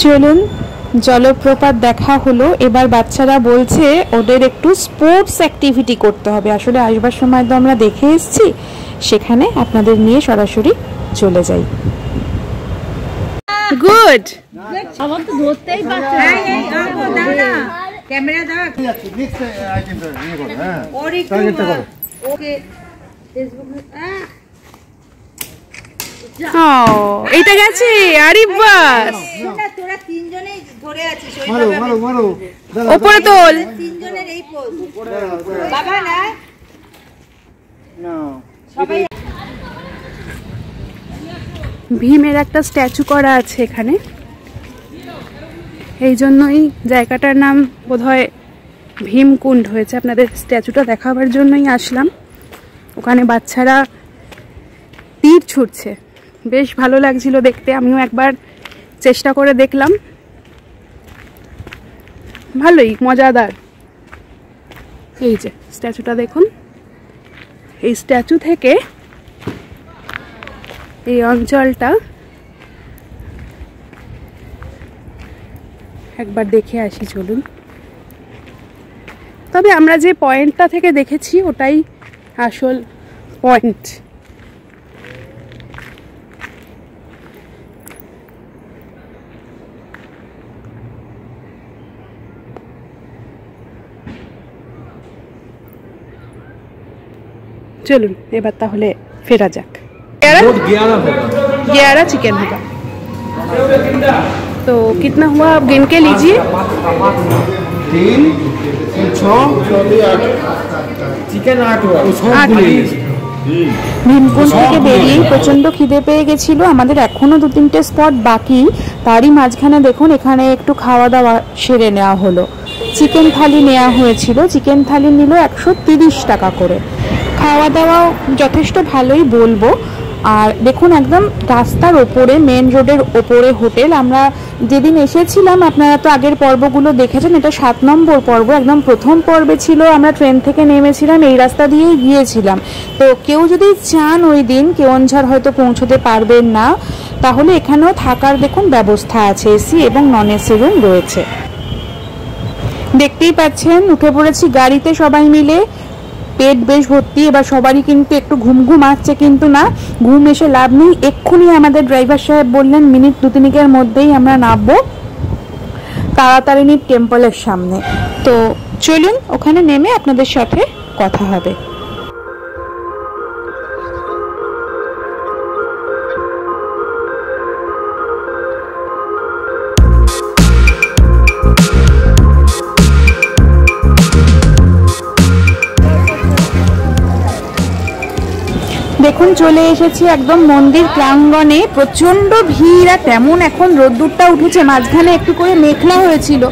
চলুন জলপ্রপাত দেখা হলো, এবার বাচ্চারা বলছে ওদের একটু স্পোর্টস অ্যাক্টিভিটি করতে হবে। আসলে আসবার সময় তো আমরা দেখে এসেছি, সেখানে আপনাদের নিয়ে সরাসরি চলে যাই। গুড, আমার তো ধরতেই পারছে না। ক্যামেরা দাও, নেক্সট আইটেমটা নিয়ে করো। হ্যাঁ টার্গেটটা করো। ওকে ফেসবুক এইটা গেছে। আরে বাস, তোরা তিনজনেই ধরে আছিস, মারো মারো মারো, উপরে তোল। তিনজনের এই পোজ বাবা না সবাই। ভীমের একটা স্ট্যাচু করা আছে এখানে, এই জন্যই জায়গাটার নাম বোধহয় ভীমকুণ্ড হয়েছে। আপনাদের স্ট্যাচুটা দেখাবার জন্যই আসলাম। ওখানে বাচ্চারা তীর ছুটছে, বেশ ভালো লাগছিল দেখতে। আমিও একবার চেষ্টা করে দেখলাম, ভালোই মজাদার। এই যে স্ট্যাচুটা দেখুন, এই স্ট্যাচু থেকে এই অঞ্চলটা একবার দেখে আসি চলুন। তবে আমরা যে পয়েন্টটা থেকে দেখেছি ওটাই আসল পয়েন্ট। चलून एबार ताहले फेरा जाक। 11 चिकन होगा। तो कितना हुआ आप गिन के लीजिए। 3 6 चिकन 8 हुआ। ভীমকুণ্ড থেকে বেরিয়েই প্রচণ্ড খিদে পেয়ে গেছিলো আমাদের। এখনও 2-3টে স্পট বাকি, তারই মাঝখানে দেখুন এখানে একটু খাওয়া দাওয়া সেরে নেওয়া হলো। চিকেন থালি নেওয়া হয়েছিল, চিকেন থালি নিল 130 টাকা করে। খাওয়া দাওয়াও যথেষ্ট ভালোই বলবো। আর দেখুন একদম রাস্তার ওপরে, মেন রোডের ওপরে হোটেল। আমরা যেদিন এসেছিলাম, আপনারা তো আগের পর্বগুলো দেখেছেন, এটা 7 নম্বর পর্ব। একদম প্রথম পর্বে ছিল আমরা ট্রেন থেকে নেমেছিলাম, এই রাস্তা দিয়েই গিয়েছিলাম। তো কেউ যদি চান ওই দিন কেওনঝড় হয়তো পৌঁছতে পারবেন না, তাহলে এখানেও থাকার দেখুন ব্যবস্থা আছে, এসি এবং নন এসি রুম রয়েছে। দেখতেই পাচ্ছেন উঠে পড়েছি গাড়িতে সবাই মিলে, পেট বেশ ভর্তি। এবার সবারই কিন্তু একটু ঘুম ঘুম আসছে, কিন্তু না, ঘুম এসে লাভ নেই। এক্ষুনি আমাদের ড্রাইভার সাহেব বললেন মিনিট 2-3 মধ্যেই আমরা নামবো তারাতারিণী টেম্পলের সামনে। তো চলুন ওখানে নেমে আপনাদের সাথে কথা হবে। দেখুন চলে এসেছি একদম মন্দির প্রাঙ্গণে। প্রচন্ড ভিড়, আর তেমন এখন রোদ্দুরটা উঠেছে। মাঝখানে একটু করে মেঘলা হয়েছিল,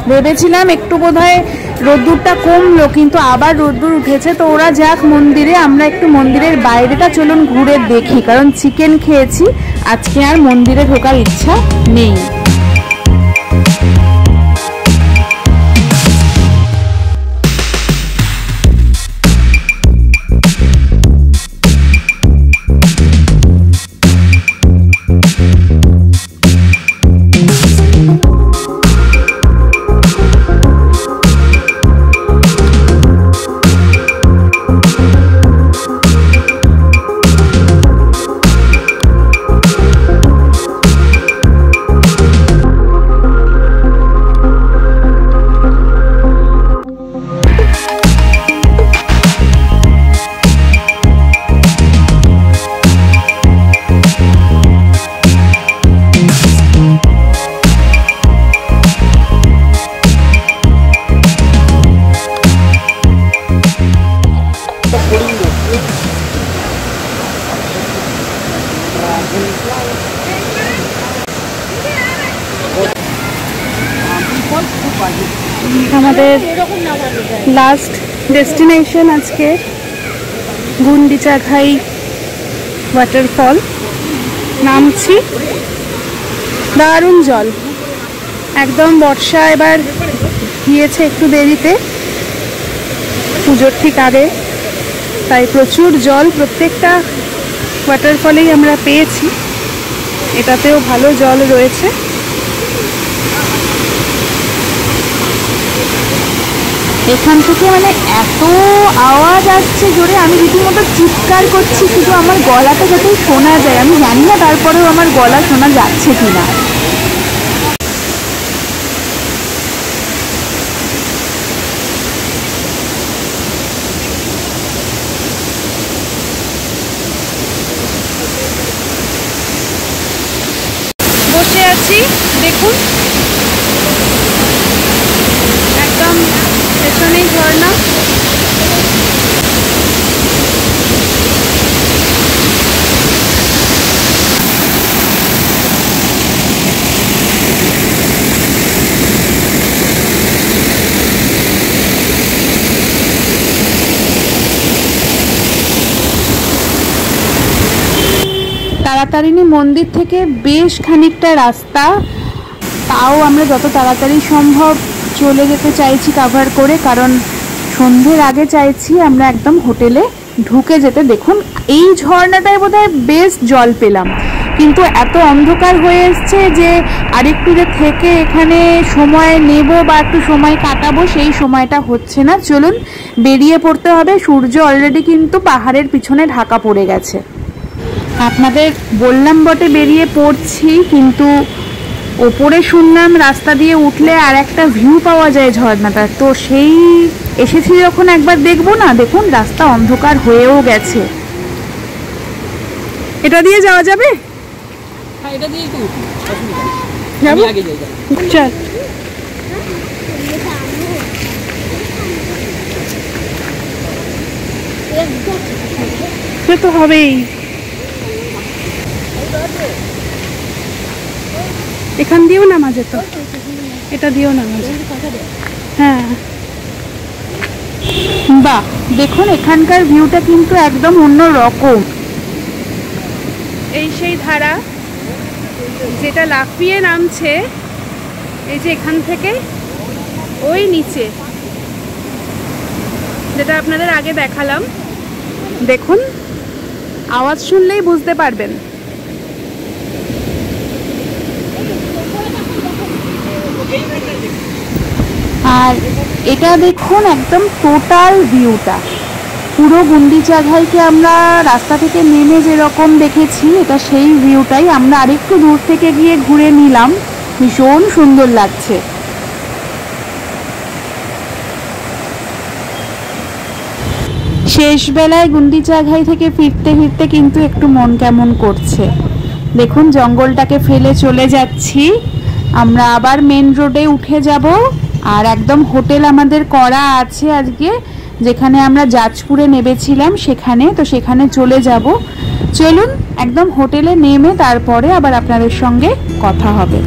ভেবেছিলাম একটু বোধহয় রোদ্দুরটা কমলো, কিন্তু আবার রোদ্দুর উঠেছে। তো ওরা যাক মন্দিরে, আমরা একটু মন্দিরের বাইরেটা চলুন ঘুরে দেখি, কারণ চিকেন খেয়েছি, আজকে আর মন্দিরে ঢোকার ইচ্ছা নেই। আমাদের লাস্ট ডেস্টিনেশন আজকে গুন্ডিচাঘাই ওয়াটারফল। নামছি, দারুণ জল, একদম বর্ষা এবার গিয়েছে একটু দেরিতে, পুজোর ঠিক আগে, তাই প্রচুর জল প্রত্যেকটা ওয়াটারফলেই আমরা পেয়েছি। এটাতেও ভালো জল রয়েছে। এখান থেকে মানে এত আওয়াজ আসছে জোরে, আমি রীতিমতো চিৎকার করছি, শুধু আমার গলাটা যাতেই শোনা যায়। আমি জানি না তারপরেও আমার গলা শোনা যাচ্ছে কিনা। বসে আছি, দেখুন একদম পেছনেই ঝর্ণা। তারাতারিণী মন্দির থেকে বেশ খানিকটা রাস্তা, তাও আমরা যত তাড়াতাড়ি সম্ভব চলে যেতে চাইছি কভার করে, কারণ সন্ধ্যের আগে চাইছি আমরা একদম হোটেলে ঢুকে যেতে। দেখুন এই ঝর্ণাটায় বোধহয় বেশ জল পেলাম, কিন্তু এত অন্ধকার হয়ে এসছে যে আরেকটু যে থেকে এখানে সময় নেব বা একটু সময় কাটাবো সেই সময়টা হচ্ছে না। চলুন বেরিয়ে পড়তে হবে। সূর্য অলরেডি কিন্তু পাহাড়ের পিছনে ঢাকা পড়ে গেছে। আপনাদের বললাম বটে বেরিয়ে পড়ছি, কিন্তু ওপরে শুনলাম রাস্তা দিয়ে উঠলে আর একটা ভিউ পাওয়া যায় ঝর্ণাটা, তো সেই এসেছি যখন একবার দেখবো না। দেখুন রাস্তা অন্ধকার হয়েও গেছে। এটা দিয়ে যাওয়া যাবে? এটা দিয়ে তো যাবো, আগে যাই। চল। সে তো হবেই, এখান দিয়েও নামা যেত, এটা দিয়েও নামা যেত। হ্যাঁ বাহ, দেখুন এখানকার ভিউটা কিন্তু একদম অন্য রকম। এই সেই ধারা যেটা লাফিয়ে নামছে, এই যে এখান থেকে ওই নিচে, যেটা আপনাদের আগে দেখালাম। দেখুন আওয়াজ শুনলেই বুঝতে পারবেন। আর এটা দেখুন একদম টোটাল ভিউটা, পুরো গুন্ডিচাঘাইকে আমরা রাস্তা থেকে নেমে যেরকম দেখেছি এটা সেই ভিউটাই আমরা আরেকটু দূর থেকে গিয়ে ঘুরে নিলাম। ভীষণ সুন্দর লাগছে। শেষ বেলায় গুন্ডিচাঘাই থেকে ফিরতে ফিরতে কিন্তু একটু মন কেমন করছে। দেখুন জঙ্গলটাকে ফেলে চলে যাচ্ছি আমরা, আবার মেন রোডে উঠে যাব। আর একদম হোটেল আমাদের করা আছে আজকে, যেখানে আমরা জাজপুরে নেমেছিলাম সেখানে, তো সেখানে চলে যাব। চলুন একদম হোটেলে নেমে তারপরে আবার আপনাদের সঙ্গে কথা হবে।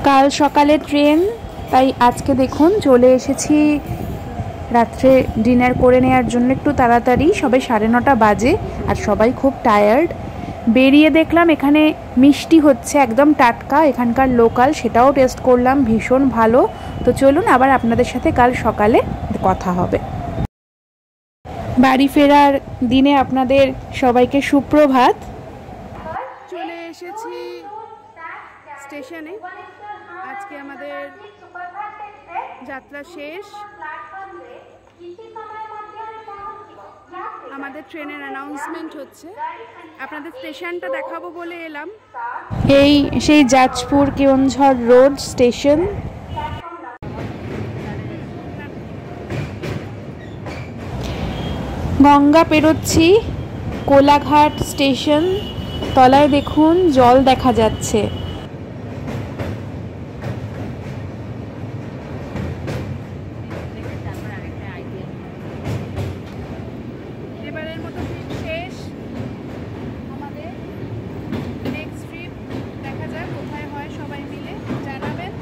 কাল সকালে ট্রেন, তাই আজকে দেখুন চলে এসেছি রাত্রে ডিনার করে নেওয়ার জন্য একটু তাড়াতাড়ি। সবে 9:30 বাজে আর সবাই খুব টায়ার্ড। বেরিয়ে দেখলাম এখানে মিষ্টি হচ্ছে একদম টাটকা, এখানকার লোকাল, সেটাও টেস্ট করলাম, ভীষণ ভালো। তো চলুন আবার আপনাদের সাথে কাল সকালে কথা হবে। বাড়ি ফেরার দিনে আপনাদের সবাইকে সুপ্রভাত। চলে এসেছি স্টেশনে, আজকে আমাদের যাত্রা শেষ। আমাদের ট্রেনের অ্যানাউন্সমেন্ট হচ্ছে, আপনাদের স্টেশনটা দেখাবো বলে এলাম। এই সেই জাজপুর কেওনঝড় রোড স্টেশন। গঙ্গা পেরোচ্ছি, কোলাঘাট স্টেশন। তলায় দেখুন জল দেখা যাচ্ছে। এবারের মতো ট্রিপ শেষ আমাদের। নেক্সট ট্রিপ দেখা যাক কোথায় হয়, সবাই মিলে জানাবেন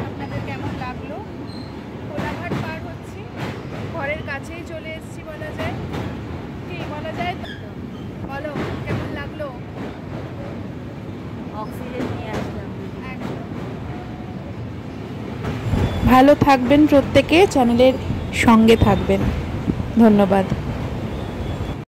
আপনাদের কেমন লাগলো। কোলাঘাট পার হচ্ছি, ঘরের কাছেই চলে এসেছি বলা যায়। কি বলা যায়, বলো কেমন লাগলো? অক্সিজেন নিয়ে আসলাম। ভালো থাকবেন প্রত্যেকে, চ্যানেলের সঙ্গে থাকবেন। ধন্যবাদ।